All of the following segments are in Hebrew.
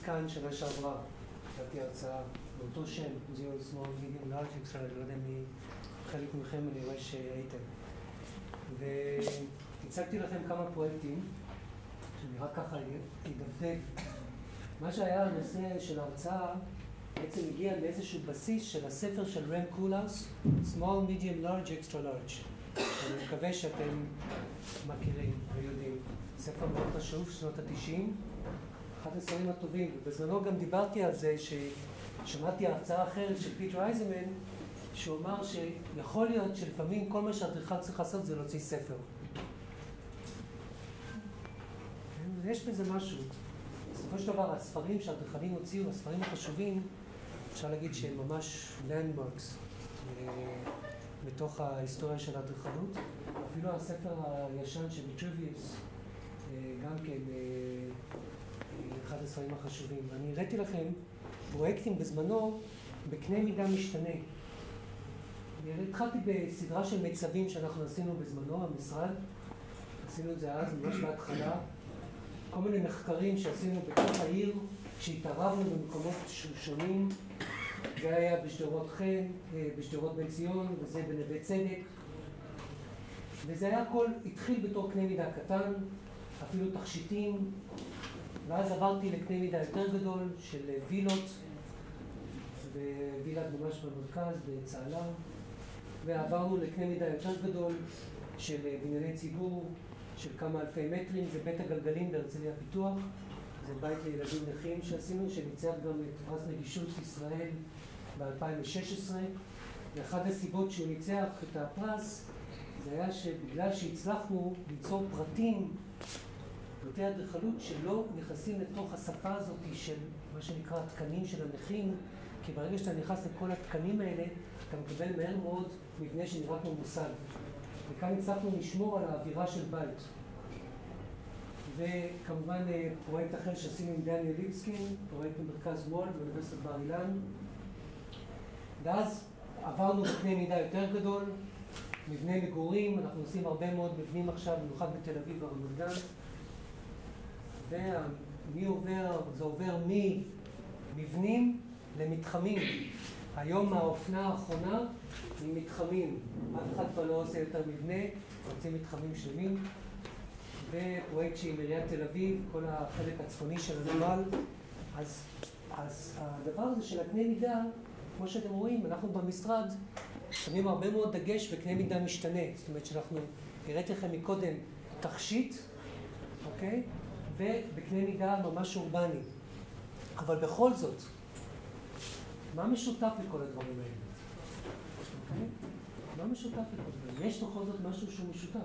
כאן שנה שעברה, נתתי הרצאה באותו שם, Zero Small Medium Large Extra, לא יודע מי, חלק מכם אני רואה שהייתם. והצגתי לכם כמה פרויקטים, שאני רק ככה אדפדף. מה שהיה הנושא של ההרצאה, בעצם הגיע מאיזשהו בסיס של הספר של רם קולאוס, Small Medium Large Extra Large. אני מקווה שאתם מכירים ויודעים. ספר מאוד חשוב, שנות ה-90, אחד הספרים הטובים, ובזמנו גם דיברתי על זה ששמעתי הרצאה אחרת של פיטר אייזנמן, שהוא אמר שיכול להיות שלפעמים כל מה שהאדריכל צריך לעשות זה להוציא ספר. ויש בזה משהו. בסופו של דבר, הספרים שהאדריכלים הוציאו, הספרים החשובים, אפשר להגיד שהם ממש landmarks בתוך ההיסטוריה של האדריכלות. אפילו הספר הישן של ויטרוביוס, גם כן אחד הספרים החשובים. אני הראיתי לכם פרויקטים בזמנו בקנה מידה משתנה. התחלתי בסדרה של מיצבים שאנחנו עשינו בזמנו, המשרד. עשינו את זה אז, ממש בהתחלה. כל מיני מחקרים שעשינו בתוך העיר, שהתערבנו במקומות שונים. זה היה בשדרות חן, בשדרות בן ציון, וזה בנווה צדק. וזה היה הכל, התחיל בתור קנה מידה קטן, אפילו תכשיטים, ואז עברתי לקנה מידה יותר גדול של וילות, ווילה ממש במרכז, בצהלה, ועברנו לקנה מידה יותר גדול של בנייני ציבור, של כמה אלפי מטרים, זה בית הגלגלים בהרצליה פיתוח, זה בית לילדים נכים שעשינו, שניצח גם את פרס נגישות ישראל ב-2016, ואחת הסיבות שהוא ניצח את הפרס, זה היה שבגלל שהצלחנו ליצור פרטים, פרטי אדריכלות שלא נכנסים לתוך השפה הזאת של מה שנקרא התקנים של הנכים, כי ברגע שאתה נכנס לכל התקנים האלה, אתה מקבל מהר מאוד מבנה שנראה כמו מושג. וכאן הצלחנו לשמור על האווירה של בית. וכמובן פרויקט אחר שעשינו עם דניאל ליבסקין, פרויקט במרכז וולד באוניברסיטת בר אילן. ואז עברנו בקנה מידה יותר גדול, מבנה מגורים, אנחנו עושים הרבה מאוד מבנים עכשיו, במיוחד בתל אביב ורמת גן. ומי עובר, זה עובר ממבנים למתחמים. היום האופנה האחרונה ממתחמים. אף אחד כבר לא עושה יותר מבנה, רוצים מתחמים שלמים. ופרויקט שעם עיריית תל אביב, כל החלק הצפוני של הנמל. אז הדבר הזה של הקנה מידה, כמו שאתם רואים, אנחנו במשרד שמים הרבה מאוד דגש בקנה מידה משתנה. זאת אומרת שאנחנו, הראיתי לכם מקודם, תכשיט, אוקיי? ובקנה מידה ממש אורבני. אבל בכל זאת, מה משותף לכל הדברים האלה? אוקיי? מה משותף לכל הדברים? יש בכל זאת משהו שהוא משותף.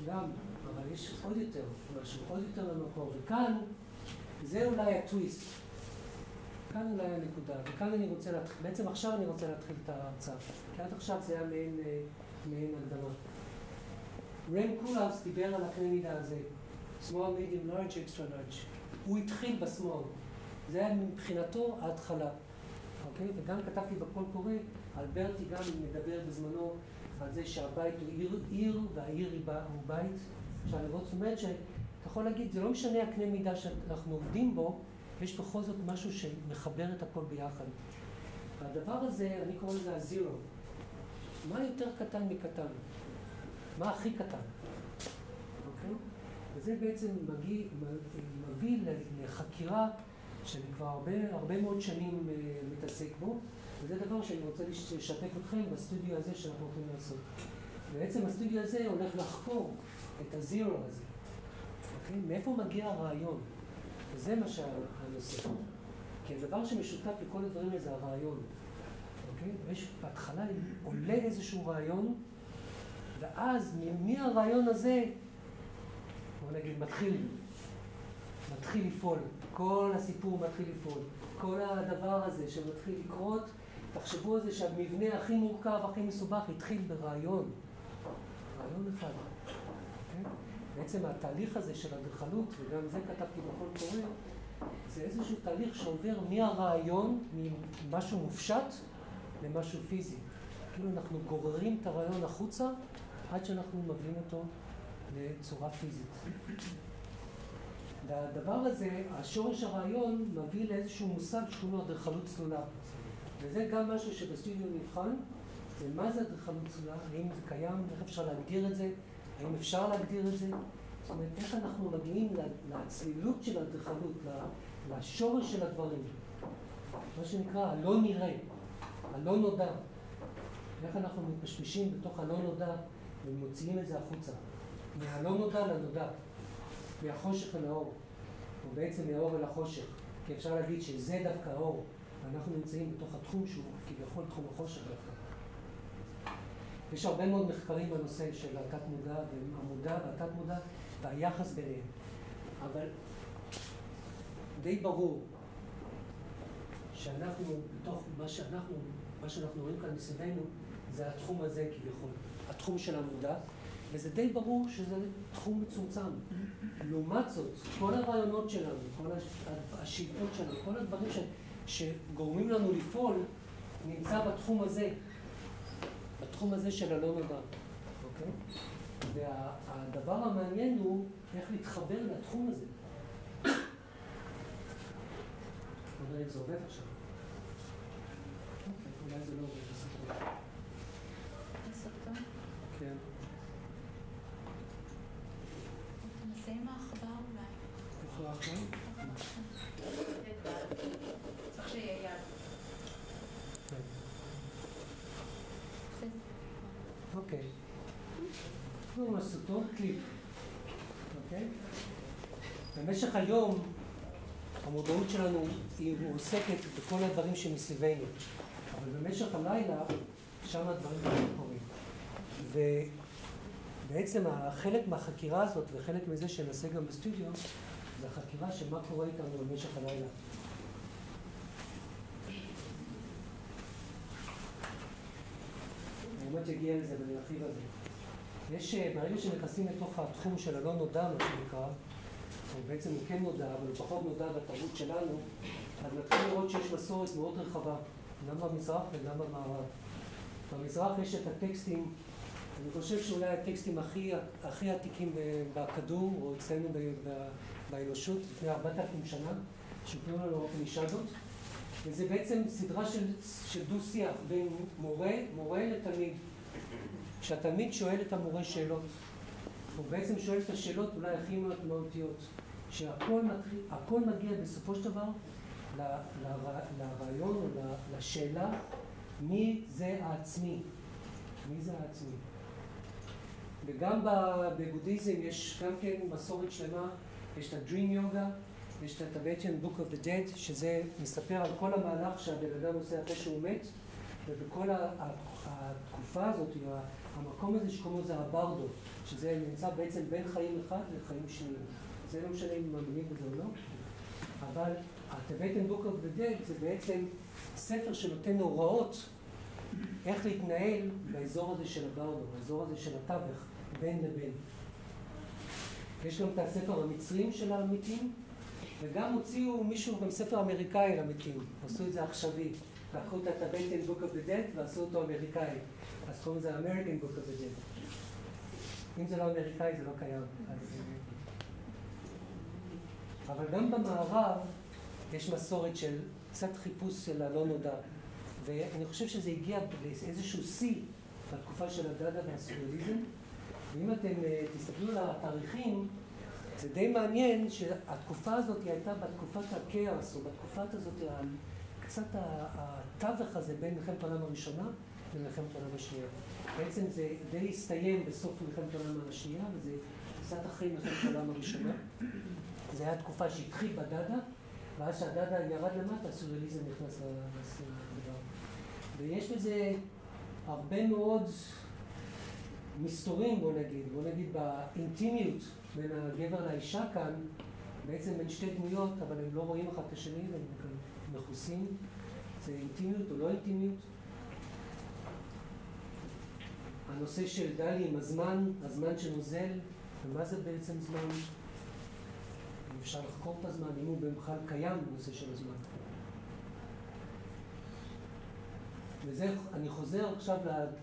גם, אבל יש עוד יותר משהו, עוד יותר למקור. וכאן, זה אולי הטוויסט. כאן אולי הנקודה. וכאן אני רוצה להתחיל, בעצם עכשיו אני רוצה להתחיל את ההרצאה. כי עד עכשיו זה היה מעין הקדמה. רם קולאוס דיבר על הקנה מידה הזה. small, medium, large, extra large. הוא התחיל בשמאל. זה היה מבחינתו ההתחלה. אוקיי? וגם כתבתי בקול קורא, אלברטי גם מדבר בזמנו על זה שהבית הוא עיר והעיר הוא בית. זאת אומרת שאתה יכול להגיד, זה לא משנה הקנה מידה שאנחנו עובדים בו, יש בכל זאת משהו שמחבר את הכל ביחד. והדבר הזה, אני קורא לזה הזירו. מה יותר קטן מקטן? מה הכי קטן? אוקיי? וזה בעצם מביא לחקירה שאני כבר הרבה מאוד שנים מתעסק בו, וזה דבר שאני רוצה לשתף אתכם בסטודיו הזה שאנחנו הולכים לעשות. בעצם הסטודיו הזה הולך לחקור את הזירו הזה. אוקיי? מאיפה מגיע הרעיון? וזה מה שהנושא. כי הדבר שמשותף לכל הדברים הזה זה הרעיון. אוקיי? ויש בהתחלה עולה איזשהו רעיון, ואז מהרעיון הזה, בוא נגיד, מתחיל לפעול. כל הסיפור מתחיל לפעול. כל הדבר הזה שמתחיל לקרות, תחשבו על זה שהמבנה הכי מורכב, הכי מסובך, התחיל ברעיון. רעיון אחד. Okay? בעצם התהליך הזה של אדריכלות, וגם זה כתבתי בקול קורא, זה איזשהו תהליך שעובר מהרעיון, ממשהו מופשט, למשהו פיזי. כאילו אנחנו גוררים את הרעיון החוצה, עד שאנחנו מביאים אותו לצורה פיזית. והדבר הזה, השורש הרעיון מביא לאיזשהו מושג שקוראים לו אדריכלות צלולה. וזה גם משהו שבסטודיו נבחן, זה מה זה אדריכלות צלולה, האם זה קיים, איך אפשר להגדיר את זה, האם אפשר להגדיר את זה, זאת אומרת, איך אנחנו מגיעים לצלילות של האדריכלות, לשורש של הדברים, מה שנקרא הלא נראה, הלא נודע, איך אנחנו מתפשפשים בתוך הלא נודע ומוציאים את זה החוצה, מהלא נודע לנודע, מהחושך אל האור, או בעצם מהאור אל החושך, כי אפשר להגיד שזה דווקא האור, ואנחנו נמצאים בתוך התחום שהוא כביכול תחום החושך דווקא. יש הרבה מאוד מחקרים בנושא של התת מודע והמודע והתת מודע והיחס ביניהם, אבל די ברור שאנחנו, בתוך מה שאנחנו רואים כאן מסביבנו, זה התחום הזה כביכול, התחום של המודע, וזה די ברור שזה תחום מצומצם. לעומת זאת, כל הרעיונות שלנו, כל השאיפות שלנו, כל הדברים שגורמים לנו לפעול, נמצא בתחום הזה של הלא נודע, אוקיי? והדבר המעניין הוא איך להתחבר לתחום הזה. נראה איך זה עובד עכשיו. אוקיי, אולי זה לא עובד בסרטון. בסרטון? כן. תנסה עם העכבר אולי. איפה העכבר? צריך שיהיה יד. כן. אוקיי. אנחנו בסרטון קליפ. אוקיי? במשך היום המודעות שלנו היא עוסקת בכל הדברים שמסביבנו, אבל במשך הלילה שם הדברים לא קורים. ובעצם החלק מהחקירה הזאת וחלק מזה שנעשה גם בסטודיו זה החקירה של מה קורה איתנו במשך הלילה. אני באמת אגיע לזה ואני ארחיב על זה. ברגע שנכנסים לתוך התחום של הלא נודע, מה שנקרא, הוא בעצם הוא כן נודע, אבל הוא פחות נודע בתרבות שלנו, אז נתחיל לראות שיש מסורת מאוד רחבה, גם במזרח וגם במערב. במזרח יש את הטקסטים, אני חושב שאולי הטקסטים הכי עתיקים בכדור, או אצלנו באנושות, לפני 4,000 שנה, שקוראים לנו אופנישדות, וזה בעצם סדרה של דו-שיח בין מורה לתלמיד. כשהתלמיד שואל את המורה שאלות, הוא בעצם שואל את השאלות אולי הכי מהותיות, שהכל מגיע בסופו של דבר לרעיון או לשאלה מי זה העצמי, מי זה העצמי. וגם בבודהיזם יש גם כן מסורת שלמה, יש את ה-Dream Yoga, יש את ה-Tibetan Book of the Dead, שזה מספר על כל המהלך שהבן אדם עושה אחרי שהוא מת, ובכל התקופה הזאת, המקום הזה שקוראים לזה הברדו, שזה נמצא בעצם בין חיים אחד לחיים שניים. זה לא משנה אם מאמינים בזה או לא, אבל ה-Tibetan Book of the Dead זה בעצם ספר שנותן הוראות איך להתנהל באזור הזה של הברדו, באזור הזה של התווך, בין לבין. יש גם את הספר המצרים של המתים, וגם הוציאו גם ספר אמריקאי למתים, עשו את זה עכשווי. לקחו את ה-Tibetan Book of the Dead ועשו אותו אמריקאי, אז קוראים לזה American Book of the Dead. אם זה לא אמריקאי זה לא קיים. אבל גם במערב יש מסורת של קצת חיפוש של הלא נודע, ואני חושב שזה הגיע לאיזשהו שיא בתקופה של הדאדה והסוריאליזם, ואם אתם תסתכלו על התאריכים, זה די מעניין שהתקופה הזאת הייתה בתקופת הכאוס, או בתקופת הזאת, קצת התווך הזה בין מלחמת העולם הראשונה למלחמת העולם השנייה. בעצם זה די הסתיים בסוף מלחמת העולם השנייה, וזה קצת אחרי מלחמת העולם הראשונה. זה היה תקופה שהתחיל בדאדה, ואז שהדאדה ירד למטה, הסוריאליזם נכנס לדבר. ויש בזה הרבה מאוד מסתורים, בוא נגיד באינטימיות בין הגבר לאישה כאן, בעצם בין שתי דמויות, אבל הם לא רואים אחד את השני, והם מכוסים. זה אינטימיות או לא אינטימיות. הנושא של דלי עם הזמן שנוזל, ומה זה בעצם זמן? אפשר לחקור את הזמן, אם הוא בכלל קיים בנושא של הזמן. וזה, אני חוזר עכשיו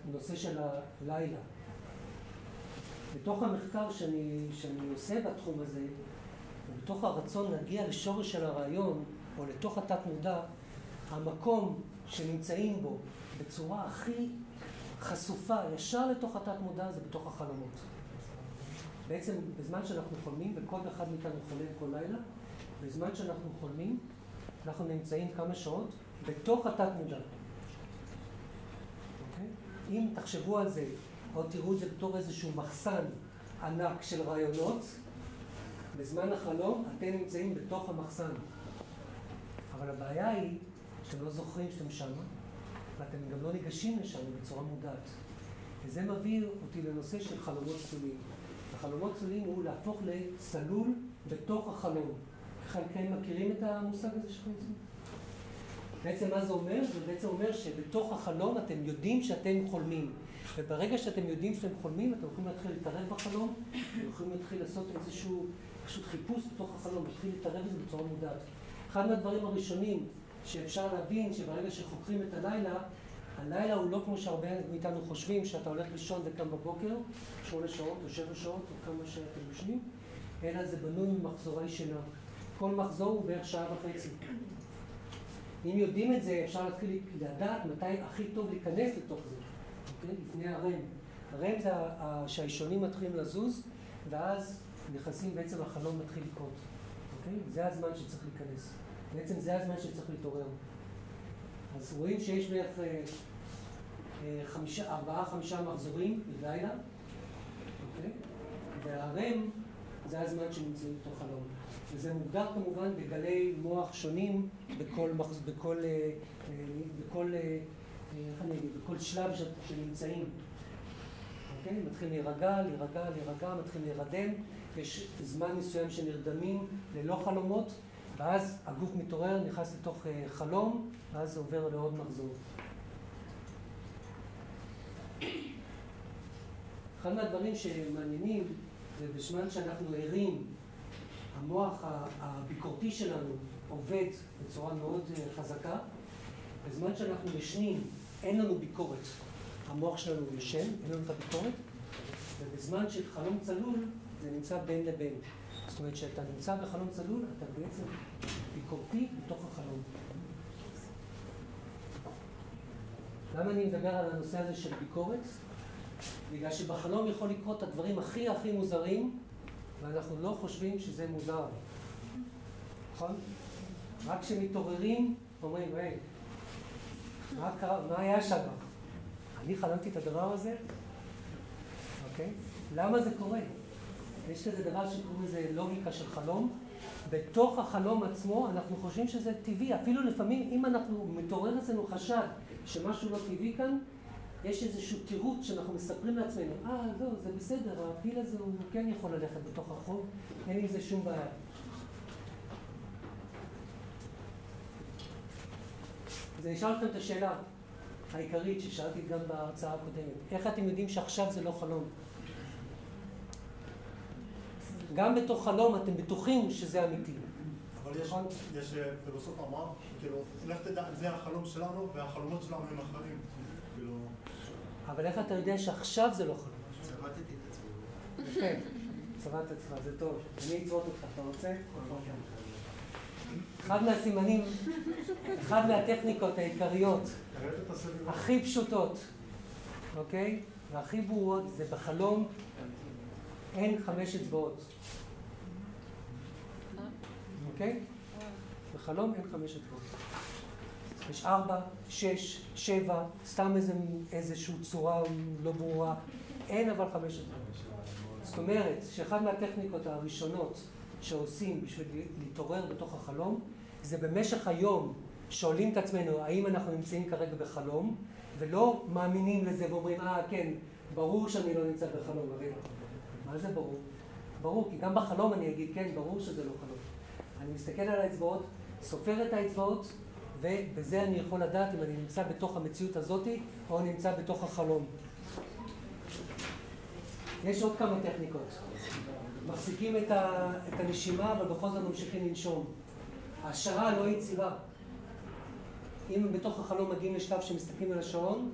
לנושא של הלילה. בתוך המחקר שאני עושה בתחום הזה, בתוך הרצון להגיע לשורש של הרעיון, או לתוך התת מודע, המקום שנמצאים בו בצורה הכי חשופה, ישר לתוך התת מודע, זה בתוך החלומות. בעצם בזמן שאנחנו חולמים, וכל אחד מאיתנו חולם כל לילה, בזמן שאנחנו חולמים, אנחנו נמצאים כמה שעות בתוך התת מודע. אם תחשבו על זה, או תראו את זה בתור איזשהו מחסן ענק של רעיונות, בזמן החלום אתם נמצאים בתוך המחסן. אבל הבעיה היא שאתם לא זוכרים שאתם שם, ואתם גם לא ניגשים לשם בצורה מודעת. וזה מביא אותי לנושא של חלומות צלולים. החלומות צלולים הוא להפוך לצלול בתוך החלום. חלקכם מכירים את המושג הזה של חלום צלול? בעצם מה זה אומר? זה בעצם אומר שבתוך החלום אתם יודעים שאתם חולמים. וברגע שאתם יודעים שאתם חולמים, אתם יכולים להתחיל להתערב בחלום, אתם יכולים להתחיל לעשות איזשהו פשוט חיפוש בתוך החלום, להתחיל להתערב בזה בצורה מודעת. אחד מהדברים הראשונים שאפשר להבין שברגע שחוקרים את הלילה, הלילה הוא לא כמו שהרבה מאיתנו חושבים, שאתה הולך לישון וקם בבוקר, 8 שעות או 7 שעות או כמה שאתם יושנים, אלא זה בנוי ממחזורי שינה. כל מחזור הוא בערך 1.5 שעות. אם יודעים את זה, אפשר להתחיל לדעת מתי הכי טוב להיכנס לתוך זה, אוקיי? לפני הרם. הרם זה שהאישונים מתחילים לזוז, ואז נכנסים בעצם החלום מתחיל לקרות, אוקיי? זה הזמן שצריך להיכנס. בעצם זה הזמן שצריך להתעורר. אז רואים שיש בערך 4-5 מחזורים בלילה, אוקיי? והרם זה הזמן שנמצאים בתוך חלום. וזה מוגדר כמובן בגלי מוח שונים בכל שלב שנמצאים. אוקיי? מתחילים להירגע, מתחילים להירדם, יש זמן מסוים שנרדמים ללא חלומות, ואז הגוף מתעורר, נכנס לתוך חלום, ואז זה עובר לעוד מחזור. אחד מהדברים שמעניינים זה בזמן שאנחנו ערים, המוח הביקורתי שלנו עובד בצורה מאוד חזקה. בזמן שאנחנו ישנים, אין לנו ביקורת. המוח שלנו ישן, אין לנו את הביקורת. ובזמן של חלום צלול, זה נמצא בין לבין. זאת אומרת, שאתה נמצא בחלום צלול, אתה בעצם ביקורתי בתוך החלום. למה אני מדבר על הנושא הזה של ביקורת? בגלל שבחלום יכול לקרות את הדברים הכי מוזרים, ואנחנו לא חושבים שזה מוזר. נכון? רק כשמתעוררים, אומרים, היי, מה היה שם? אני חלמתי את הדבר הזה? אוקיי? למה זה קורה? יש כזה דבר שקוראים לזה לוגיקה של חלום. בתוך החלום עצמו אנחנו חושבים שזה טבעי. אפילו לפעמים אם אנחנו מתעורר אצלנו חשד שמשהו לא טבעי כאן, יש איזשהו תירוץ שאנחנו מספרים לעצמנו, לא, זה בסדר, הפיל הזה הוא כן יכול ללכת בתוך הרחוב, אין עם זה שום בעיה. אז אני אשאל אתכם את השאלה העיקרית ששאלתי גם בהרצאה הקודמת. איך אתם יודעים שעכשיו זה לא חלום? גם בתוך חלום אתם בטוחים שזה אמיתי. אבל יש פילוסוף אמר, כאילו, לך תדע, זה החלום שלנו והחלומות שלנו הם אחרים. אבל איך אתה יודע שעכשיו זה לא חלום? צבטתי את עצמי. יפה, צבט את עצמך, זה טוב. אני אצבות אותך, אתה רוצה? אחד מהסימנים, אחד מהטכניקות העיקריות, הכי פשוטות, אוקיי? והכי ברורות, זה בחלום אין 5 אצבעות. אוקיי? בחלום אין 5 אצבעות. יש 4, 6, 7, סתם איזושהי צורה לא ברורה. אין אבל 5 אצבעות. זאת אומרת שאחד מהטכניקות הראשונות שעושים בשביל להתעורר בתוך החלום, זה במשך היום שואלים את עצמנו האם אנחנו נמצאים כרגע בחלום, ולא מאמינים לזה ואומרים, כן, ברור שאני לא נמצא בחלום. הרי מה זה ברור? ברור, כי גם בחלום אני אגיד, כן, ברור שזה לא חלום. אני מסתכל על האצבעות, סופר את האצבעות, ובזה אני יכול לדעת אם אני נמצא בתוך המציאות הזאת, או נמצא בתוך החלום. יש עוד כמה טכניקות. מחזיקים את הנשימה, אבל בכל זאת ממשיכים לנשום. ההשערה לא יציבה. אם בתוך החלום מגיעים לשלב שמסתכלים על השעון,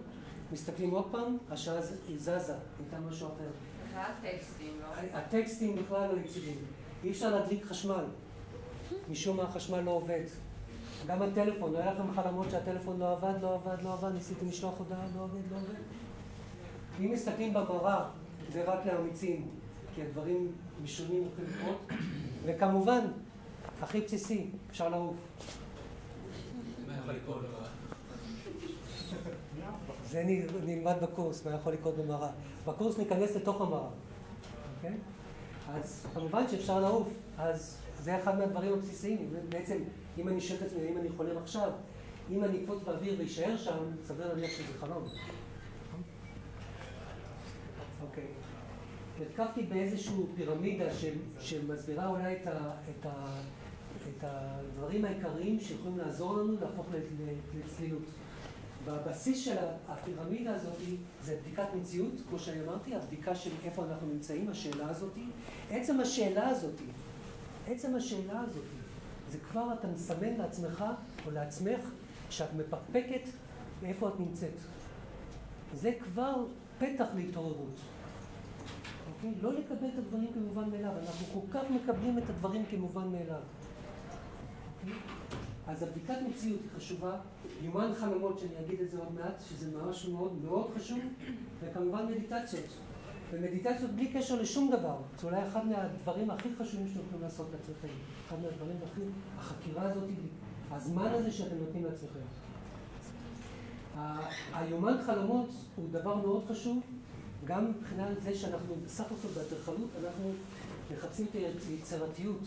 מסתכלים עוד פעם, השעה זזה, הייתה משהו אחר. הטקסטים, לא? הטקסטים בכלל לא יציבים. אי אפשר להדליק חשמל. משום מה החשמל לא עובד. גם הטלפון, לא היה לכם חלומות שהטלפון לא עבד, ניסיתם לשלוח הודעה, לא עובד. אם מסתכלים במראה, זה רק לאמיצים, כי הדברים משונים הולכים לקרות, וכמובן, הכי בסיסי, אפשר לעוף. מה יכול לקרות במראה? זה נלמד בקורס, מה יכול לקרות במראה. בקורס ניכנס לתוך המראה, אוקיי? אז כמובן שאפשר לעוף, אז זה אחד מהדברים הבסיסיים. בעצם, אם אני שואל את עצמי, אם אני חולם עכשיו, אם אני אקפוץ באוויר וישאר שם, סביר להניח שזה חלום. אוקיי. הרכבתי באיזושהי פירמידה שמסבירה אולי את הדברים העיקריים שיכולים לעזור לנו להפוך לצלילות. בבסיס של הפירמידה הזאת זה בדיקת מציאות, כמו שאני אמרתי, הבדיקה של איפה אנחנו נמצאים, השאלה הזאת. עצם השאלה הזאת, זה כבר אתה מסמן לעצמך או לעצמך שאת מפקפקת מאיפה את נמצאת. זה כבר פתח להתעוררות. אוקיי? לא לקבל את הדברים כמובן מאליו, אנחנו כל כך מקבלים את הדברים כמובן מאליו. אוקיי? אז הבדיקת מציאות היא חשובה, יומן חלומות שאני אגיד את זה עוד מעט, שזה ממש מאוד מאוד חשוב, וכמובן מדיטציות. ומדיטציות בלי קשר לשום דבר, זה אולי אחד מהדברים הכי חשובים שאתם יכולים לעשות לעצמכם. אחד מהדברים הכי, החקירה הזאת, הזמן הזה שאתם נותנים לעצמכם. היומן חלומות הוא דבר מאוד חשוב, גם מבחינת זה שאנחנו בסך הכל באדריכלות, אנחנו מחפשים את היצירתיות.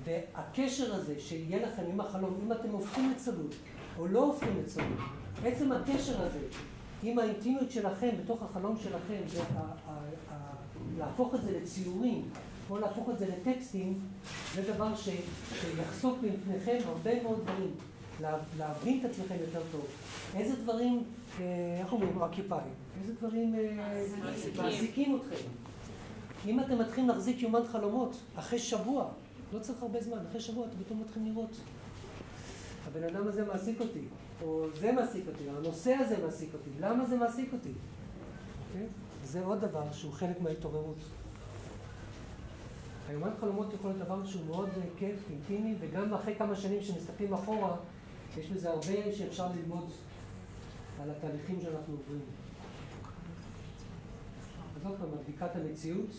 והקשר הזה שיהיה לכם עם החלום, אם אתם הופכים לצלול או לא הופכים לצלול, עצם הקשר הזה עם האינטימיות שלכם בתוך החלום שלכם, להפוך את זה לציורים או להפוך את זה לטקסטים, זה דבר שיחשוף בפניכם הרבה מאוד דברים, להבין את עצמכם יותר טוב. איזה דברים, איך אומרים, אוקיפיים, איזה דברים מעסיקים אתכם. אם אתם מתחילים להחזיק יומן חלומות אחרי שבוע, לא צריך הרבה זמן, אחרי שבוע אתם פתאום מתחילים לראות. הבן אדם הזה מעסיק אותי, או זה מעסיק אותי, הנושא הזה מעסיק אותי, למה זה מעסיק אותי? Okay? זה עוד דבר שהוא חלק מההתעוררות. היומן חלומות יכול להיות דבר שהוא מאוד כיף, אינטימי, וגם אחרי כמה שנים שמסתכלים אחורה, יש בזה הרבה שאפשר ללמוד על התהליכים שאנחנו עוברים. אז עוד פעם, בדיקת המציאות.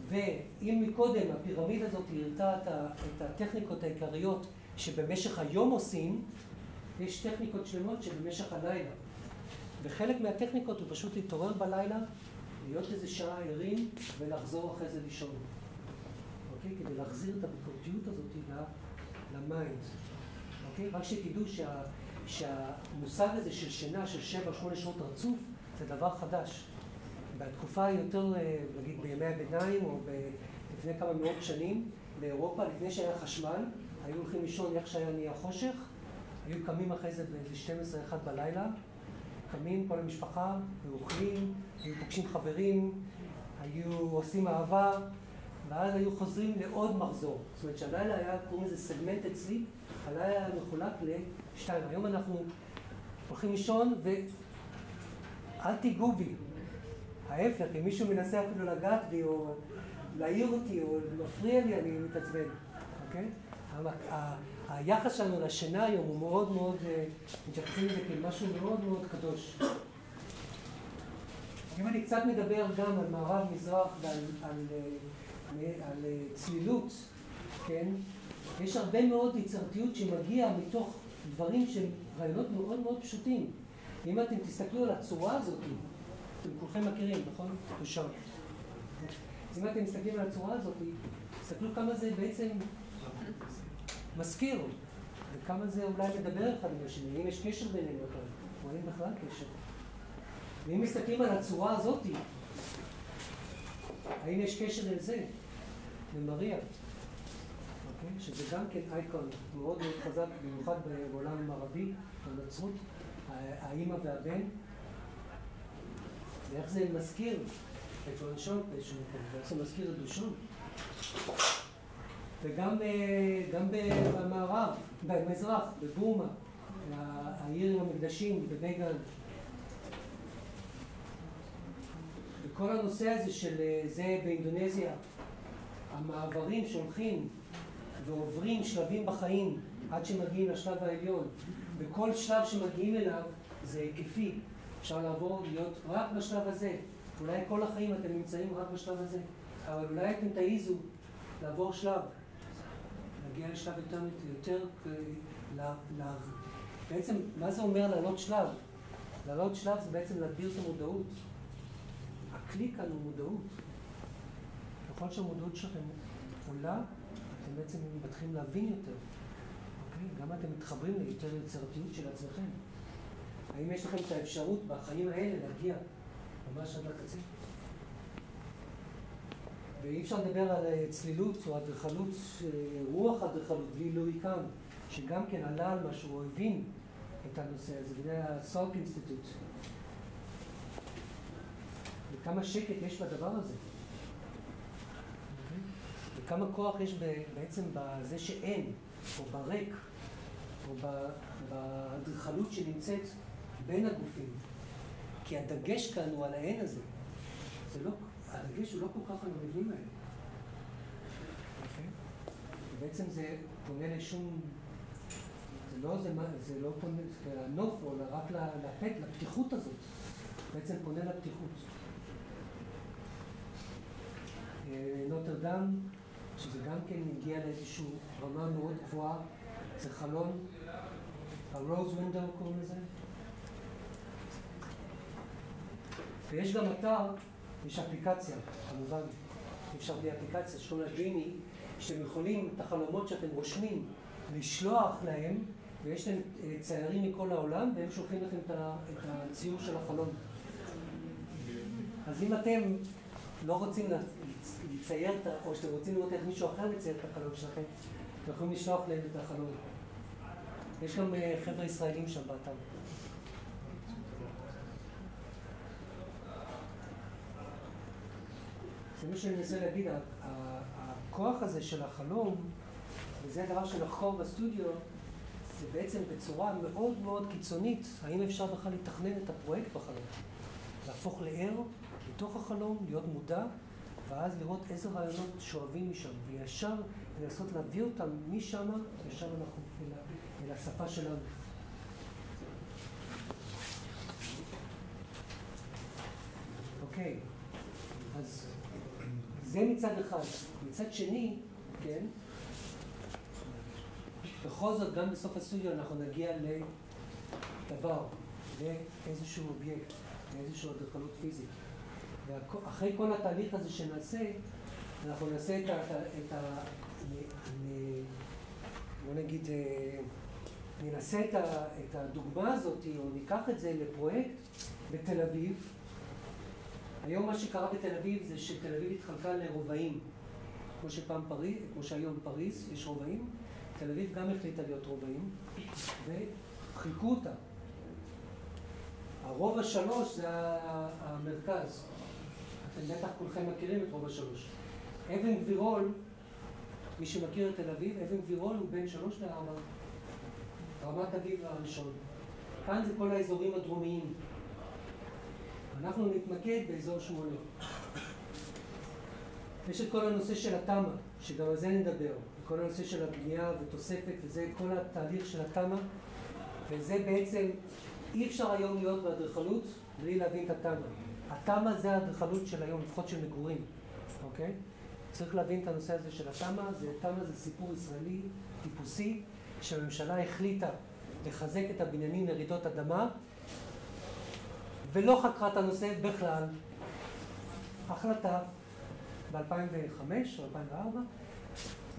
ואם מקודם הפירמידה הזאת הראתה את הטכניקות העיקריות שבמשך היום עושים, יש טכניקות שלמות שבמשך הלילה. וחלק מהטכניקות הוא פשוט להתעורר בלילה, להיות איזה שעה ערים ולחזור אחרי זה לישון. אוקיי? כדי להחזיר את הביקורתיות הזאת למיינד. אוקיי? רק שתדעו שהמושג הזה של שינה של 7-8 שעות רצוף זה דבר חדש. בתקופה יותר, נגיד בימי הביניים או לפני כמה מאות שנים באירופה, לפני שהיה חשמל, היו הולכים לישון איך שהיה נהיה חושך, היו קמים אחרי זה באיזה 12-1 בלילה, קמים כל המשפחה, ואוכלים, היו פוגשים חברים, היו עושים אהבה, ואז היו חוזרים לעוד מחזור. זאת אומרת שהלילה היה, קוראים לזה segmented sleep, הלילה היה מחולק ל2. היום אנחנו הולכים לישון ואל תיגעו בי. ההפך, אם מישהו מנסה אפילו לגעת בי או להעיר אותי או מפריע לי, אני מתעצבן, אוקיי? היחס שלנו לשינה היום הוא מאוד מאוד, מתייחסים לזה כמשהו מאוד מאוד קדוש. אם אני קצת מדבר גם על מערב מזרח ועל צלילות, כן? יש הרבה מאוד יצירתיות שמגיעה מתוך דברים שהם רעיונות מאוד מאוד פשוטים. אם אתם תסתכלו על הצורה הזאת, אתם כולכם מכירים, נכון? תושב. אז אם אתם מסתכלים על הצורה הזאת, תסתכלו כמה זה בעצם מזכיר, וכמה זה אולי מדבר אחד עם השני, אם יש קשר ביניהם בכלל, או אין בכלל קשר. ואם מסתכלים על הצורה הזאת, האם יש קשר לזה? למריה. אוקיי? שזה גם כן אייקון מאוד מאוד חזק, במיוחד בעולם המערבי, בנצרות, האמא והבן. ואיך זה מזכיר את רונשון באיזשהו מקום, ואיך זה מזכיר את דושון. וגם במערב, במזרח, בבורמה, העיר עם המקדשים, בבייגן. וכל הנושא הזה של זה באינדונזיה, המעברים שהולכים ועוברים שלבים בחיים עד שמגיעים לשלב העליון, וכל שלב שמגיעים אליו זה היקפי. אפשר לעבור להיות רק בשלב הזה. אולי כל החיים אתם נמצאים רק בשלב הזה, אבל אולי אתם תעיזו לעבור שלב, להגיע לשלב יותר בעצם, מה זה אומר לעלות שלב? לעלות שלב זה בעצם להגביר את המודעות. הכלי כאן הוא מודעות. ככל שהמודעות שלכם עולה, אתם בעצם מתחילים להבין יותר. אוקיי? גם אתם מתחברים ליותר יצירתיות של עצמכם. האם יש לכם את האפשרות בחיים האלה להגיע ממש עד לקצה? ואי אפשר לדבר על צלילות או אדריכלות, רוח אדריכלות בלי לואי קאן, שגם כן עלה על משהו, הוא הבין את הנושא הזה, וזה הסולק אינסטיטוט. וכמה שקט יש בדבר הזה. וכמה כוח יש בעצם בזה שאין, או בריק, או באדריכלות שנמצאת בין הגופים. כי הדגש כאן הוא על האין הזה. הדגש הוא לא כל כך על המבנים האלה. ובעצם זה פונה לשום... זה לא פונה לנוף, או רק לפתיחות הזאת. בעצם פונה לפתיחות. נוטרדם, שזה גם כן הגיע לאיזושהי רמה מאוד גבוהה, זה חלון, הרוז ווינדו קוראים לזה. ויש גם אתר, יש אפליקציה, כמובן, אפשר בלי אפליקציה, שקוראים לה ג'יני, שאתם יכולים את החלומות שאתם רושמים לשלוח להם, ויש להם ציירים מכל העולם, והם שולחים לכם את הציור של החלום. אז אם אתם לא רוצים לצייר, או שאתם רוצים לראות איך מישהו אחר לצייר את החלום שלכם, אתם יכולים לשלוח להם את החלום. יש גם חבר'ה ישראלים שם באתר. זה מה שאני מנסה להגיד, הכוח הזה של החלום, וזה הדבר שנחקור בסטודיו, זה בעצם בצורה מאוד מאוד קיצונית, האם אפשר בכלל לתכנן את הפרויקט בחלום. להפוך לער בתוך החלום, להיות מודע, ואז לראות איזה רעיונות שואבים משם, וישר לנסות להביא אותם משם, ישר אנחנו אל השפה שלנו. אוקיי, אז זה מצד אחד. מצד שני, כן, בכל זאת גם בסוף הסטודיו אנחנו נגיע לדבר, לאיזשהו אובייקט, לאיזשהו אדריכלות פיזית. ואחרי כל התהליך הזה שנעשה, אנחנו נעשה בוא נגיד, ננסה את הדוגמה הזאת, או ניקח את זה לפרויקט בתל אביב. היום מה שקרה בתל אביב זה שתל אביב התחלקה לרובעים. כמו שהיום פריז יש רובעים, תל אביב גם החליטה להיות רובעים, וחילקו אותה. הרובע 3 זה המרכז. אתם בטח כולכם מכירים את רובע 3. אבן גבירול, מי שמכיר את תל אביב, אבן גבירול הוא בין 3 ל-4. רמת אביב הראשון. כאן זה כל האזורים הדרומיים. אנחנו נתמקד באזור 8. יש את כל הנושא של התמה, שגם על זה נדבר. כל הנושא של הבנייה ותוספת, וזה כל התהליך של התמה. וזה בעצם, אי אפשר היום להיות באדריכלות בלי להבין את התמה. התמה זה האדריכלות של היום, לפחות של מגורים. אוקיי? צריך להבין את הנושא הזה של התמה. תמה זה סיפור ישראלי טיפוסי, שהממשלה החליטה לחזק את הבניינים לרעידות אדמה, ולא חקרה את הנושא בכלל. החלטה ב-2005 או 2004,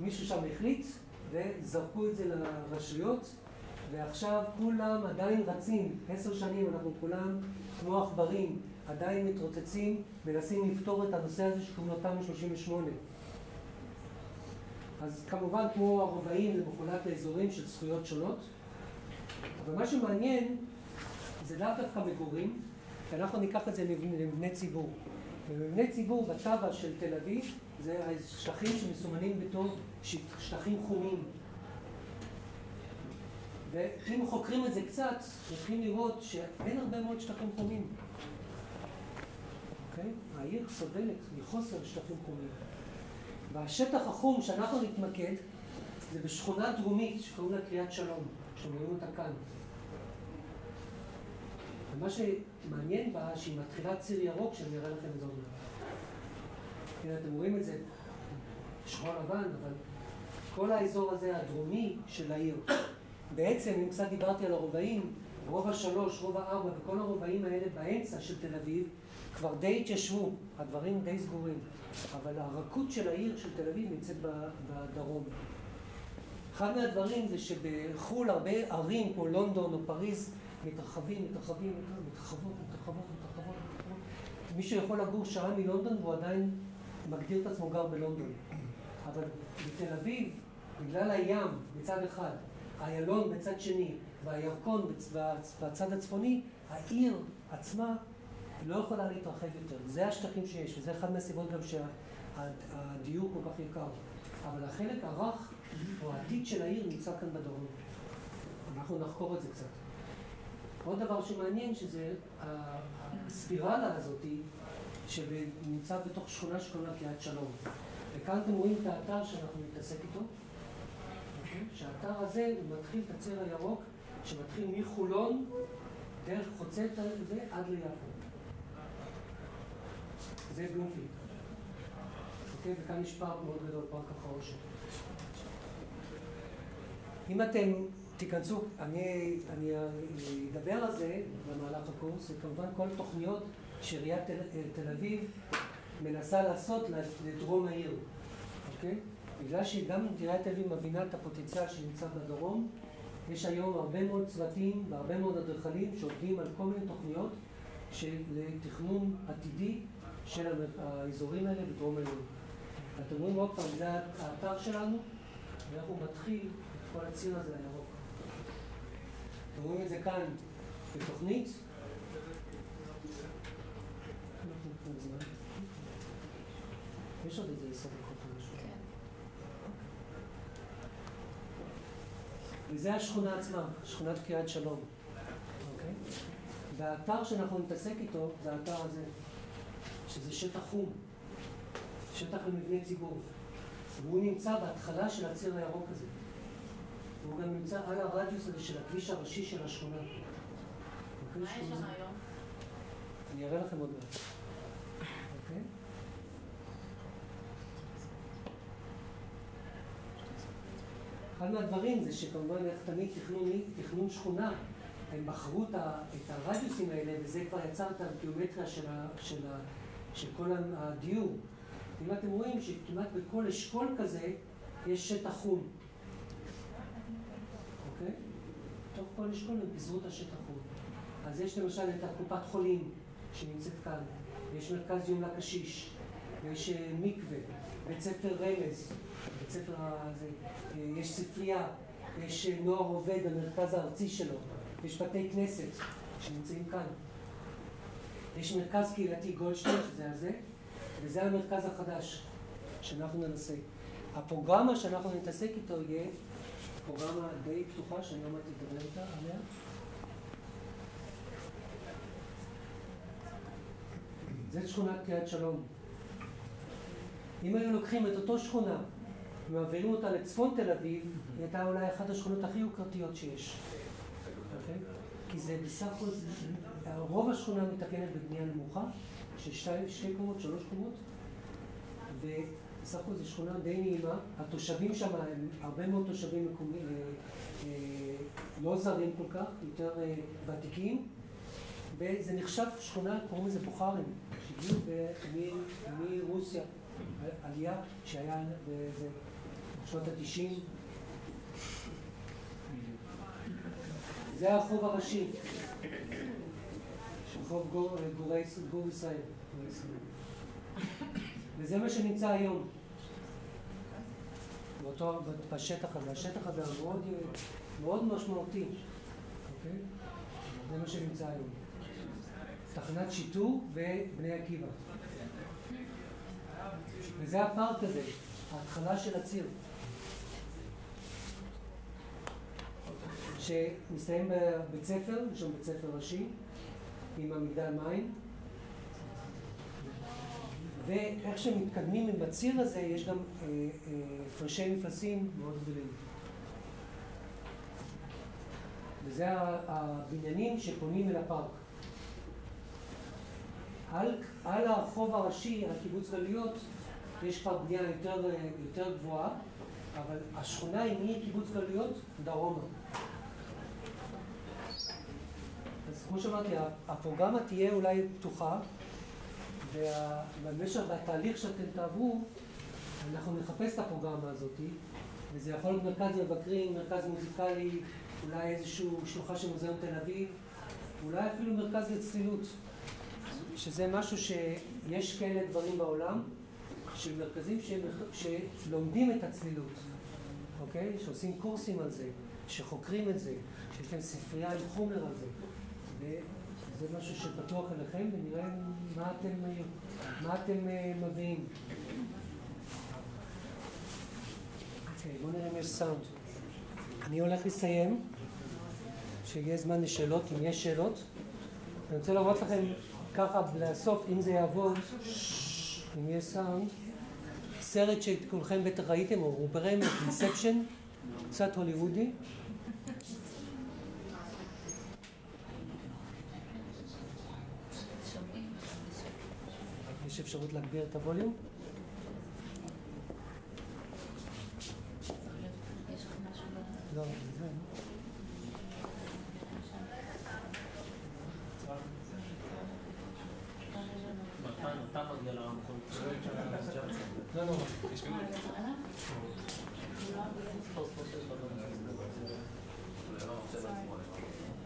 מישהו שם החליט וזרקו את זה לרשויות, ועכשיו כולם עדיין רצים, 10 שנים אנחנו כולם כמו עכברים, עדיין מתרוצצים, מנסים לפתור את הנושא הזה שקוראים לו תמ"א 38. אז כמובן כמו הרובעים זה מחולק לאזורים של זכויות שונות, אבל מה שמעניין זה לאו דווקא מגורים, כי אנחנו ניקח את זה למבני ציבור. במבני ציבור בטבע של תל אביב זה השטחים שמסומנים בתור שטחים חומים. ואם חוקרים את זה קצת, יכולים לראות שאין הרבה מאוד שטחים חומים. אוקיי? העיר סובלת מחוסר שטחים חומים. והשטח החום שאנחנו נתמקד זה בשכונה דרומית שקוראים לה קריית שלום, שומעים אותה כאן. ומה שמעניין בה, שהיא מתחילה ציר ירוק, שאני אראה לכם את זה עוד מעט. כן, אתם רואים את זה, שחור לבן, אבל כל האזור הזה הדרומי של העיר. בעצם, אם קצת דיברתי על הרובעים, רובע 3, רובע 4 וכל הרובעים האלה באמצע של תל אביב, כבר די התיישבו, הדברים די סגורים. אבל הרכות של העיר של תל אביב נמצאת בדרום. אחד מהדברים זה שבחול הרבה ערים כמו לונדון או פריז מתרחבים. מישהו יכול לגור שעה מלונדון והוא עדיין מגדיר את עצמו גר בלונדון. אבל בתל אביב, בגלל הים בצד אחד, איילון בצד שני והירקון בצד הצפוני, העיר עצמה לא יכולה להתרחב יותר. זה השטחים שיש, וזה אחד מהסיבות גם שהדיור כל כך יקר. אבל החלק הרך או העתיד של העיר נמצא כאן בדרום. אנחנו נחקור את זה קצת. עוד דבר שמעניין שזה הספירלה הזאת שנמצא בתוך שכונה שקוראים לה קריית שלום. וכאן אתם רואים את האתר שאנחנו נתעסק איתו. שהאתר הזה מתחיל את הציר הירוק שמתחיל מחולון דרך חוצה את זה עד ליפו. זה בלומפילד. וכאן יש פארק מאוד גדול, פארק החרושת. אם אתם תיכנסו, אני אדבר על זה במהלך הקורס, זה כמובן כל תוכניות שעיריית תל אביב מנסה לעשות לדרום העיר, אוקיי? בגלל שגם עיריית תל אביב מבינה את הפוטנציאל שנמצא בדרום, יש היום הרבה מאוד צוותים והרבה מאוד אדריכלים שעובדים על כל מיני תוכניות לתכנון עתידי של האזורים האלה בדרום העיר. אתם רואים עוד פעם, זה האתר שלנו, ואיך הוא מתחיל את כל הציר הזה הירוק. אתם רואים את זה כאן בתוכנית. יש עוד איזה 10 דקות משהו. וזה השכונה עצמה, שכונת קריית שלום. אוקיי? והאתר שאנחנו נתעסק איתו זה האתר הזה, שזה שטח חום. שטח למבני ציבור. והוא נמצא בהתחלה של הציר הירוק הזה. והוא גם נמצא על הרדיוס הזה של הכביש הראשי של השכונה. מה יש שם היום? אני אראה לכם עוד מעט. אוקיי? אחד מהדברים זה שכמובן איך תמיד תכנון שכונה, הם בחרו את הרדיוסים האלה, וזה כבר יצר את הגיאומטריה של כל הדיור. אם אתם רואים שכמעט בכל אשכול כזה יש שטח חום. אוקיי? תוך כל אשכול הם פיזרו את השטח חום. אז יש למשל את הקופת חולים שנמצאת כאן, יש מרכז יום לקשיש, יש מקווה, בית ספר רמז, בית ספר הזה, יש ספרייה, יש נוער עובד במרכז הארצי שלו, יש בתי כנסת שנמצאים כאן. יש מרכז קהילתי גולדשטיין, שזה הזה, וזה המרכז החדש שאנחנו ננסה. הפרוגרמה שאנחנו נתעסק איתו יהיה פרוגרמה די פתוחה, שאני לא מעט לדבר איתה עליה. זה שכונת קריית שלום. אם היו לוקחים את אותו שכונה ומעבירים אותה לצפון תל אביב, היא הייתה אולי אחת השכונות הכי יוקרתיות שיש. אוקיי? כי זה בסך הכל, רוב השכונה מתאפיינת בבנייה נמוכה, של 2 קומות, 3 קומות, ובסך הכל זו שכונה די נעימה. התושבים שם הם הרבה מאוד תושבים מקומיים, לא זרים כל כך, יותר ותיקים, וזה נחשב שכונה, קוראים לזה בוכרים, שהגיעו מרוסיה, עלייה שהיה בשנות ה-90. זה הרחוב הראשי, רחוב גור ישראל. וזה מה שנמצא היום, בשטח הזה. השטח הזה מאוד משמעותי. אוקיי? זה מה שנמצא היום. תחנת שיטור ובני עקיבא. וזה הפארק הזה, ההתחלה של הציר. שמסתיים בבית ספר, יש שם בית ספר ראשי, עם המגדל מים. ואיך שמתקדמים עם הציר הזה, יש גם הפרשי מפלסים מאוד גדולים. וזה הבניינים שפונים אל הפארק. על הרחוב הראשי, על קיבוץ גלויות, יש כבר בנייה יותר גבוהה, אבל השכונה היא מקיבוץ גלויות דרומה. אז כמו שאמרתי, הפרוגרמה תהיה אולי פתוחה, ובמשך בתהליך שאתם תעברו, אנחנו נחפש את הפרוגרמה הזאת, וזה יכול להיות מרכז מבקרים, מרכז מוזיקלי, אולי איזשהו שלוחה של מוזיאון תל אביב, אולי אפילו מרכז לצלילות, שזה משהו שיש כאלה דברים בעולם, של מרכזים שלומדים את הצלילות, אוקיי? שעושים קורסים על זה, שחוקרים את זה, שיש להם ספרייה עם חומר על זה. וזה משהו שפתוח אליכם, ונראה מה אתם מביאים. אוקיי, בואו נראה אם יש סאונד. אני הולך לסיים, שיהיה זמן לשאלות, אם יש שאלות. אני רוצה להראות לכם ככה לסוף, אם זה יעבוד, אם יש סאונד, סרט שכולכם בטח ראיתם, או רובכם, אינספשן, קצת הוליוודי. יש אפשרות להגביר את הווליום? לא, זה.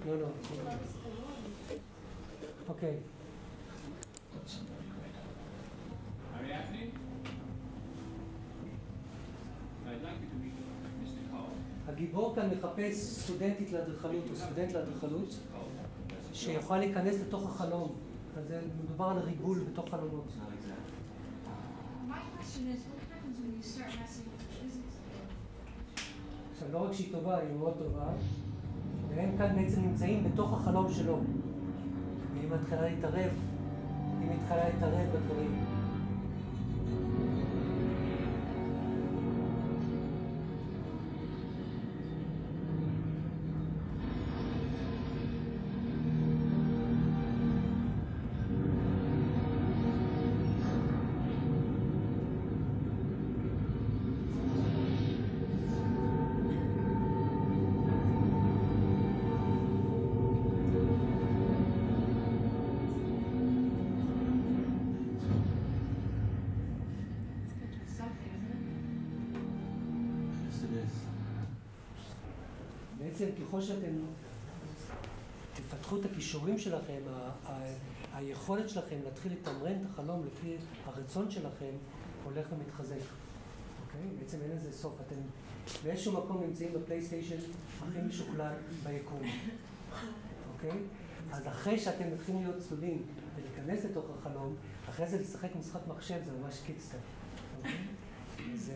לא, לא. אוקיי. הגיבור כאן מחפש סטודנטית לאדריכלות או סטודנט לאדריכלות שיכולה להיכנס לתוך החלום. אז מדובר על ריגול בתוך חלומות. עכשיו, לא רק שהיא טובה, היא מאוד טובה, והם כאן בעצם נמצאים בתוך החלום שלו. והיא מתחילה להתערב, בדברים. בעצם ככל שאתם תפתחו את הכישורים שלכם, היכולת שלכם להתחיל לתמרן את החלום לפי הרצון שלכם הולך ומתחזק. אוקיי? בעצם אין לזה סוף. אתם באיזשהו מקום נמצאים בפלייסטיישן הכי משוכלל ביקום. אוקיי? אז אחרי שאתם מתחילים להיות צלולים ולהיכנס לתוך החלום, אחרי זה לשחק משחק מחשב זה ממש קיצטר. אוקיי?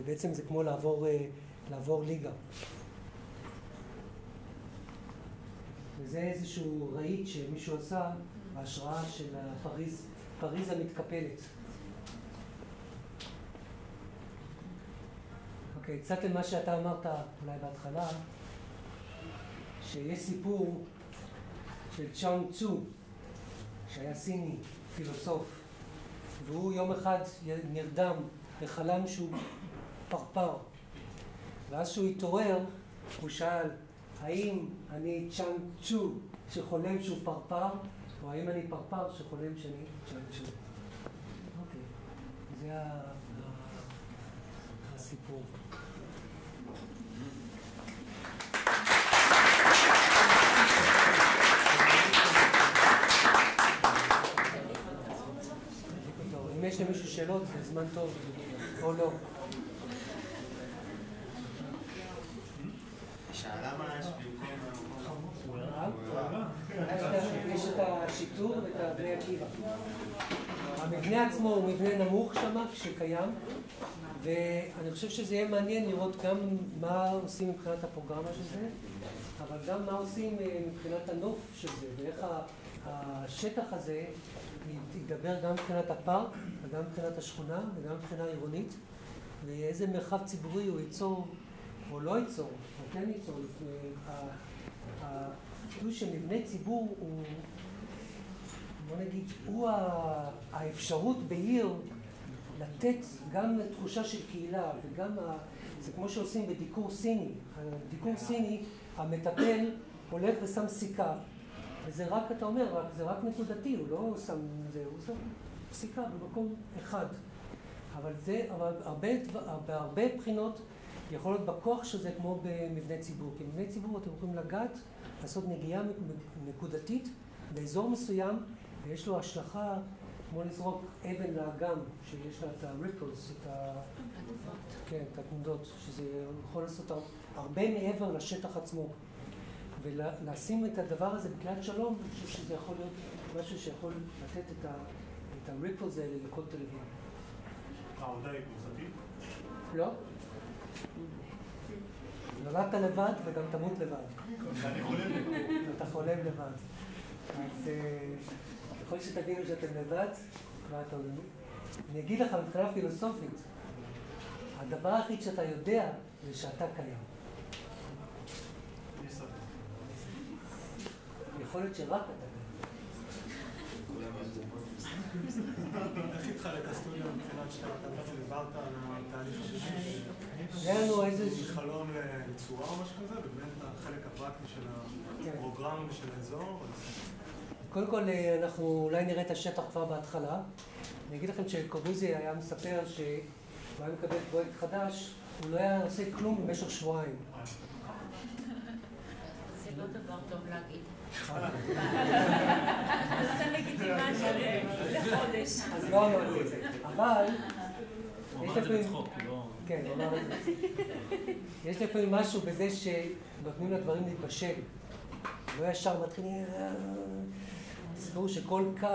בעצם זה כמו לעבור ליגה. וזה איזשהו רהיט שמישהו עשה בהשראה של פריז המתקפלת. אוקיי, קצת למה שאתה אמרת אולי בהתחלה, שיש סיפור של צ'אנג צו, שהיה סיני, פילוסוף, והוא יום אחד נרדם וחלם שהוא פרפר. ואז שהוא התעורר, הוא שאל, האם אני צ'אנג צ'ו שחולם שהוא פרפר, או האם אני פרפר שחולם שאני צ'אנג צ'ו? אוקיי, זה הסיפור. אם יש למישהו שאלות, זה זמן טוב, או לא. שאלה מה יש במקום יש את השיטור ואת בני עקיבא. המבנה עצמו הוא מבנה נמוך שם, שקיים, ואני חושב שזה יהיה מעניין לראות גם מה עושים מבחינת הפרוגרמה של זה, אבל גם מה עושים מבחינת הנוף של זה, ואיך השטח הזה ידבר גם מבחינת הפארק, וגם מבחינת השכונה, וגם מבחינה עירונית, ואיזה מרחב ציבורי הוא ייצור או לא ייצור, או כן ייצור. החידוש של מבנה ציבור הוא, בוא נגיד, הוא האפשרות בעיר לתת גם תחושה של קהילה, וגם זה כמו שעושים בדיקור סיני. בדיקור סיני, המטפל הולך ושם סיכה, וזה רק, אתה אומר, זה רק נקודתי, הוא לא שם זה, הוא שם סיכה במקום אחד. אבל בהרבה בחינות יכול להיות בכוח שזה כמו במבנה ציבור. כי במבנה ציבור אתם יכולים לגעת, לעשות נגיעה נקודתית באזור מסוים, ויש לו השלכה כמו לזרוק אבן לאגם, שיש לה את ה-ripples, את התנודות, שזה יכול לעשות הרבה מעבר לשטח עצמו. ולשים את הדבר הזה בקריאת שלום, אני חושב שזה יכול להיות משהו שיכול לתת את ה-ripples האלה לכל תל אביב. העבודה היא קבוצתית? לא. נולדת לבד וגם תמות לבד. אני חולם לבד. אתה חולם לבד. אז ככל שתבינו שאתם לבד, אני אגיד לך מבחינה פילוסופית, הדבר היחיד שאתה יודע זה שאתה קיים. יכול להיות שרק אתה קיים. איך התחלת הסטודיו מבחינת שאתה דיברת על התהליך הזה? היה לנו איזה חלום לצורה או משהו כזה, ובאמת החלק הפרקטי של הפרוגרם ושל האזור? קודם כל, אנחנו אולי נראה את השטח כבר בהתחלה. אני אגיד לכם שקורבוזיה היה מספר שהוא היה מקבל פרויקט חדש, הוא לא היה עושה כלום במשך שבועיים. זה לא דבר טוב להגיד. אז אתה לגיטימציה לחודש. אז לא אמרתי את זה. אבל יש לפעמים משהו בזה שנותנים לדברים להתבשל. לא ישר מתחילים... תזכרו שכל קו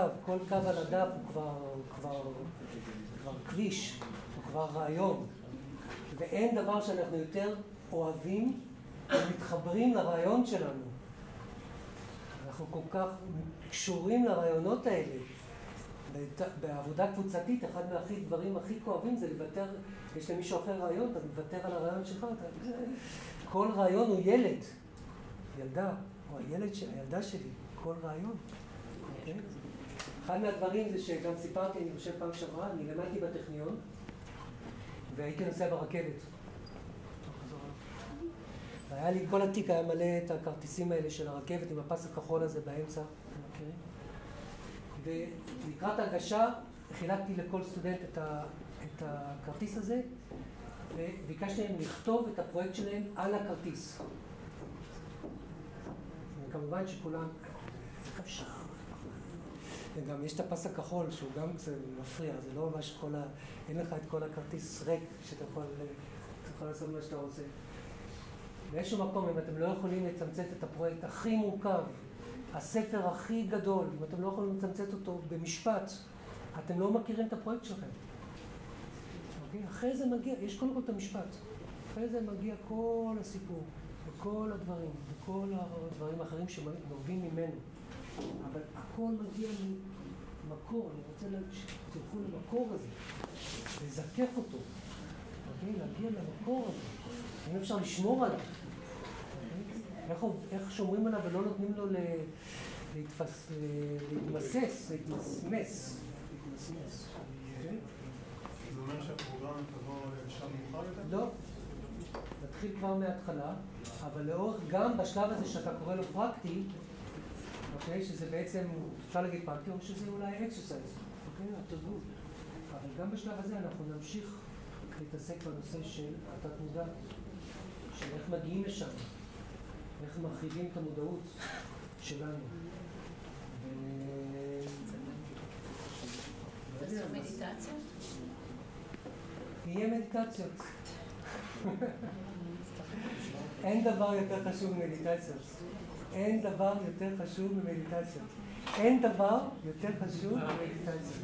על הדף הוא כבר כביש, הוא כבר רעיון. ואין דבר שאנחנו יותר אוהבים ומתחברים לרעיון שלנו. אנחנו כל כך קשורים לרעיונות האלה. בעבודה קבוצתית, אחד מהדברים הכי כואבים זה לוותר, יש למישהו אחר רעיון, אתה מוותר על הרעיון שלך. כל רעיון הוא ילד, ילדה, או הילדה שלי, כל רעיון. אחד מהדברים זה שגם סיפרתי, אני חושב פעם שעברה, אני למדתי בטכניון, והייתי נוסע ברכבת. והיה לי, כל התיק היה מלא את הכרטיסים האלה של הרכבת עם הפס הכחול הזה באמצע, אתם מכירים? ולקראת הגשה חילקתי לכל סטודנט את הכרטיס הזה, וביקשתי להם לכתוב את הפרויקט שלהם על הכרטיס. וכמובן שכולם, איך אפשר? וגם יש את הפס הכחול שהוא גם קצת מפריע, זה לא ממש אין לך את כל הכרטיס ריק שאתה יכול לעשות מה שאתה רוצה. באיזשהו מקום, אם אתם לא יכולים לצמצת את הפרויקט הכי מורכב, הספר הכי גדול, אם אתם לא יכולים לצמצת אותו במשפט, אתם לא מכירים את הפרויקט שלכם. אוקיי? אחרי זה מגיע, יש קודם כל את המשפט. אחרי זה מגיע כל הסיפור, וכל הדברים, וכל הדברים האחרים שנובעים ממנו. אבל הכל מגיע ממקור, אני רוצה שתלכו למקור הזה, לזכך אותו, אוקיי? להגיע למקור הזה. אם אפשר לשמור עליו. איך שומרים עליו ולא נותנים לו להתמסס. זה אומר שהפרוגרמה תבוא לשם מאוחר יותר? לא. נתחיל כבר מההתחלה, אבל לאורך גם בשלב הזה שאתה קורא לו פרקטי, אוקיי? שזה בעצם, אפשר להגיד פרקטי, או שזה אולי אקסרסייז, אוקיי? התרגול. אבל גם בשלב הזה אנחנו נמשיך להתעסק בנושא של התת-מודע, של איך מגיעים לשם, איך מרחיבים את המודעות שלנו. תעשו מדיטציות? יהיה מדיטציות. אין דבר יותר חשוב ממדיטציות. אין דבר יותר חשוב ממדיטציות. אין דבר יותר חשוב ממדיטציות.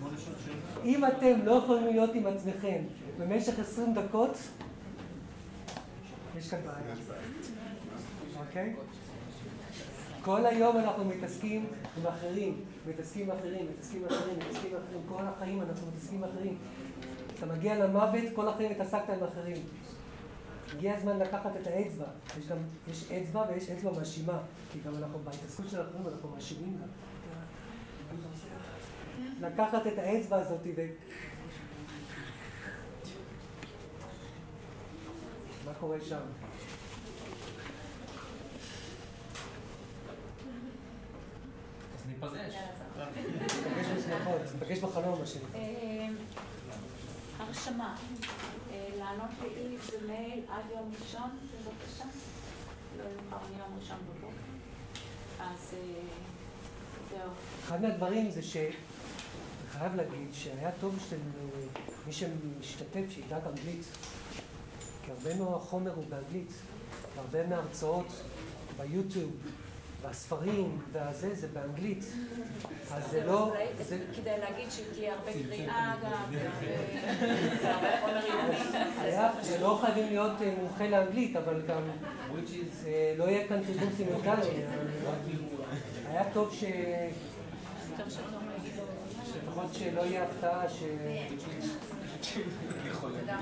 אם אתם לא יכולים להיות עם עצמכם במשך 20 דקות, יש כאן בעיה. אוקיי? כל היום אנחנו מתעסקים עם אחרים, מתעסקים אחרים, כל החיים אנחנו מתעסקים אחרים. אתה מגיע למוות, כל החיים התעסקת עם אחרים. הגיע הזמן לקחת את האצבע. יש אצבע ויש אצבע מאשימה, כי גם אנחנו בהתעסקות של האחרים אנחנו מאשימים גם. לקחת את האצבע הזאת מה קורה שם? אז ניפגש. ניפגש בשמחות, ניפגש בחלום מה שנקרא. הרשמה, לענות לאיף ומייל עד יום ראשון, בבקשה. לא יאוחר מיום ראשון בבוקר. אז זהו. אחד מהדברים זה חייב להגיד שהיה טוב שמי שמשתתף שידע אנגלית, כי הרבה מהחומר הוא באנגלית, והרבה מההרצאות ביוטיוב, והספרים, זה באנגלית. אז זה לא... כדאי להגיד שתהיה הרבה קריאה גם, והרבה חומר יומי. זה לא חייבים להיות מומחה לאנגלית, אבל גם לא יהיה כאן תרגום סימולטני. היה טוב לפחות שלא יהיה הפתעה תודה.